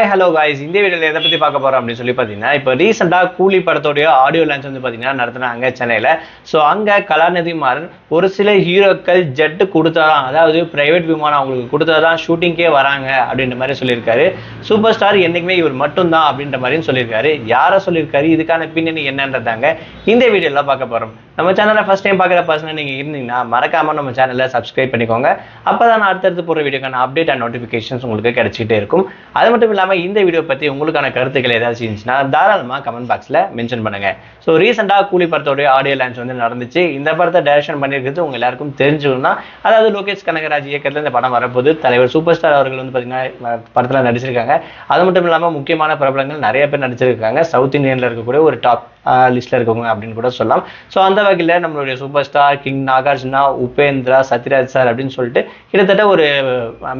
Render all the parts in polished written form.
Hi hello guys, இந்த வீடியோவில் எதை பற்றி பார்க்க போகிறோம் அப்படின்னு சொல்லி பார்த்தீங்கன்னா, இப்போ ரீசெண்டாக கூலி படத்தோடைய ஆடியோ லான்ச் வந்து பார்த்தீங்கன்னா நடத்துனாங்க சென்னையில். ஸோ அங்கே கலாநிதி மாறன் ஒரு சில ஹீரோக்கள் ஜெட்டு கொடுத்தாதான், அதாவது பிரைவேட் விமானம் அவங்களுக்கு கொடுத்தாதான் ஷூட்டிங்கே வராங்க அப்படின்ற மாதிரி சொல்லியிருக்காரு. சூப்பர் ஸ்டார் என்றைக்குமே இவர் மட்டும்தான் அப்படின்ற மாதிரியும் சொல்லியிருக்காரு. யாரை சொல்லியிருக்காரு, இதுக்கான பின்னணி என்னன்றதாங்க இந்த வீடியோவில் பார்க்க போகிறோம். நம்ம சேனலை ஃபர்ஸ்ட் டைம் பார்க்குற பர்சனாக நீங்கள் இருந்தீங்கன்னா மறக்காமல் நம்ம சேனலை சப்ஸ்கிரைப் பண்ணிக்கோங்க. அப்போ தான் நான் அடுத்தடுத்து போகிற வீடியோக்கான அப்டேட் அண்ட் நோட்டிஃபிகேஷன்ஸ் உங்களுக்கு கிடைச்சிட்டே இருக்கும். அது மட்டும் இல்லாமல் இந்த வீடியோ பற்றி உங்களுக்கான கருத்துக்கள் ஏதாச்சும் இருந்துச்சுன்னா தாராளமாக கமெண்ட் பாக்ஸில் மென்ஷன் பண்ணுங்கள். ஸோ ரீசெண்டாக கூலி படத்தோடைய ஆடியோ லான்ச் வந்து நடந்துச்சு. இந்த படத்தை டைரக்ஷன் பண்ணியிருக்கிறது உங்கள் எல்லாருக்கும் தெரிஞ்சுக்கணும்னா, அதாவது லோகேஷ் கனகராஜ் இயக்கத்தில் இந்த படம் வரப்போது. தலைவர் சூப்பர் ஸ்டார் அவர்கள் வந்து பார்த்தீங்கன்னா படத்தில் நடிச்சிருக்காங்க. அது மட்டும் இல்லாமல் முக்கியமான பிரபலங்கள் நிறைய பேர் நடிச்சிருக்காங்க. சவுத் இந்தியனில் இருக்கக்கூடிய ஒரு டாப் லிஸ்ட்டில் இருக்கவங்க அப்படின்னு கூட சொல்லலாம். ஸோ அந்த வகையில் நம்மளுடைய super star king Nagarjuna, Upendra, Sathyaraj sir அப்படின்னு சொல்லிட்டு கிட்டத்தட்ட ஒரு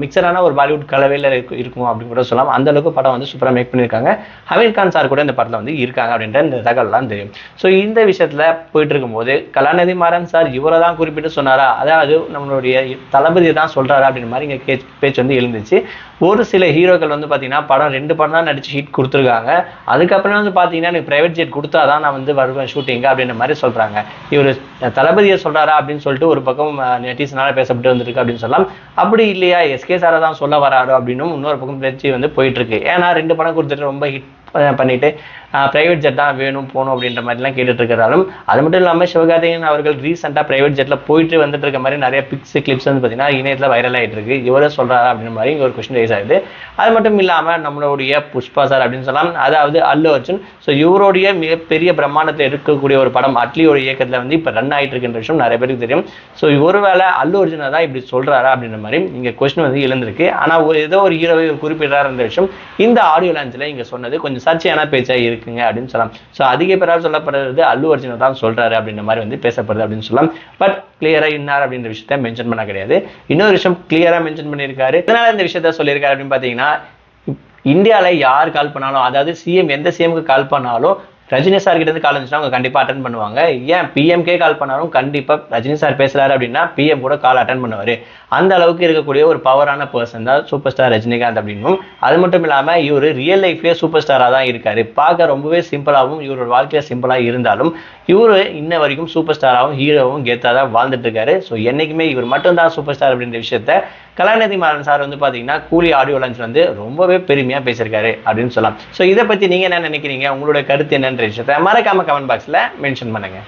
மிக்சரான ஒரு பாலிவுட் கலவையில் இருக்கும் அப்படின்னு கூட சொல்லலாம். அந்த அளவுக்கு படம் வந்து சூப்பராக மேக் பண்ணியிருக்காங்க. அமீர் கான் சார் கூட இந்த படத்தில் வந்து இருக்காங்க அப்படின்ற இந்த தகவல்லாம் தெரியும். ஸோ இந்த விஷயத்தில் போயிட்டு இருக்கும்போது கலாநிதி மாறன் சார் இவரை தான் குறிப்பிட்டு சொன்னாரா, அதாவது நம்மளுடைய தளபதி தான் சொல்கிறாரா அப்படின்ற மாதிரி இங்கே பேச்சு வந்து எழுந்துச்சு. ஒரு சில ஹீரோக்கள் வந்து பார்த்தீங்கன்னா படம் 2 படம் தான் நடிச்சு ஹிட் கொடுத்துருக்காங்க. அதுக்கப்புறம் வந்து பார்த்தீங்கன்னா எனக்கு பிரைவேட் ஜெட் கொடுத்தா தான் நான் வந்து வருவேன் ஷூட்டிங்க அப்படின்ற மாதிரி சொல்கிறாங்க. இவர் தளபதியை சொல்கிறாரா அப்படின்னு சொல்லிட்டு ஒரு பக்கம் நெட்டிசனால் பேசப்பட்டு வந்துருக்கு அப்படின்னு சொல்லலாம். அப்படி இல்லையா எஸ்கே சாரை தான் சொல்ல வராரோ அப்படின்னு இன்னொரு பக்கம் பேச்சு வந்து போயிட்டு இருக்கு. ஏன்னா 2 படம் கொடுத்துட்டு ரொம்ப ஹிட் பண்ணிட்டு பிரைவேட் ஜெட் தான் வேணும் போகணும் அப்படின்ற மாதிரிலாம் கேட்டுட்டு இருக்கிறாலும், அது மட்டும் இல்லாமல் சிவகார்த்திகேயன் அவர்கள் ரீசெண்டாக பிரைவேட் ஜெட்டில் போயிட்டு வந்துட்டு இருக்க மாதிரி நிறைய பிக்ஸ் கிளிப்ஸ் வந்து பார்த்தீங்கன்னா இணையத்தில் வைரல் ஆகிட்டு இருக்கு. இவரே சொல்கிறாரா அப்படின்ற மாதிரி இங்கே ஒரு கொஸ்டின் ரைஸ் ஆகுது. அது மட்டும் இல்லாமல் நம்மளுடைய புஷ்பா சார் அப்படின்னு சொல்லலாம், அதாவது அல்லு அர்ஜுன். ஸோ இவருடைய மிகப்பெரிய பிரம்மாண்டத்தில் இருக்கக்கூடிய ஒரு படம் அட்லியோட இயக்கத்தில் வந்து இப்போ ரன் ஆகிட்டு இருக்கின்ற விஷயம் நிறைய பேருக்கு தெரியும். ஸோ ஒருவேளை அல்லு அர்ஜுனை தான் இப்படி சொல்கிறாரா அப்படின்ற மாதிரி இங்கே கொஸ்டின் வந்து எழுந்திருக்கு. ஆனால் ஏதோ ஒரு ஹீரோவை குறிப்பிடுறாருன்ற விஷயம் இந்த ஆடியோ லான்ச்சில் இங்கே சொன்னது கொஞ்சம் சர்ச்சையான பேச்சாக இருக்குங்க அப்படின்னு சொல்லலாம். ஸோ அதிக பேரால் சொல்லப்படுறது அல்லு அர்ஜுனை தான் சொல்கிறாரு அப்படின்ற மாதிரி வந்து பேசப்படுது அப்படின்னு சொல்லலாம். பட் கிளியராக இன்னார் அப்படின்ற விஷயத்த மென்ஷன் பண்ண கிடையாது. இன்னொரு விஷயம் கிளியராக மென்ஷன் பண்ணியிருக்காரு. இதனால் இந்த விஷயத்த சொல்லியிருக்காரு அப்படின்னு பார்த்தீங்கன்னா, இந்தியாவில் யார் கால் பண்ணாலும், அதாவது சிஎம் எந்த சிஎம்க்கு கால் பண்ணாலும் ரஜினி சார் கிட்ட இருந்து கால் வந்துச்சுன்னா அவங்க கண்டிப்பாக அட்டன் பண்ணுவாங்க. ஏன் பிஎம்கே கால் பண்ணாலும் கண்டிப்பாக ரஜினி சார் பேசுறாரு அப்படின்னா பிஎம் கூட கால் அட்டன் பண்ணுவார். அந்த அளவுக்கு இருக்கக்கூடிய ஒரு பவரான பர்சன் தான் சூப்பர் ஸ்டார் ரஜினிகாந்த் அப்படின்னும். அது மட்டும் இல்லாமல் இவர் ரியல் லைஃப்லேயே சூப்பர் ஸ்டாராக தான் இருக்காரு. பார்க்க ரொம்பவே சிம்பிளாகவும் இவரோட வாழ்க்கையில் சிம்பிளாக இருந்தாலும் இவர் இன்ன வரைக்கும் சூப்பர் ஸ்டாராகவும் ஹீரோவும் கெத்தாக தான் வாழ்ந்துட்டு இருக்காரு. ஸோ என்றைக்குமே இவர் மட்டும்தான் சூப்பர் ஸ்டார் அப்படின்ற விஷயத்த கலாநிதி மாறன் சார் வந்து பார்த்தீங்கன்னா கூலி ஆடியோ லான்ச் வந்து ரொம்பவே பெருமையாக பேசியிருக்காரு அப்படின்னு சொல்லலாம். ஸோ இதை பற்றி நீங்கள் என்ன நினைக்கிறீங்க, உங்களுடைய கருத்து என்னன்ற விஷயத்த மறக்காம கமெண்ட் பாக்ஸில் மென்ஷன் பண்ணுங்க.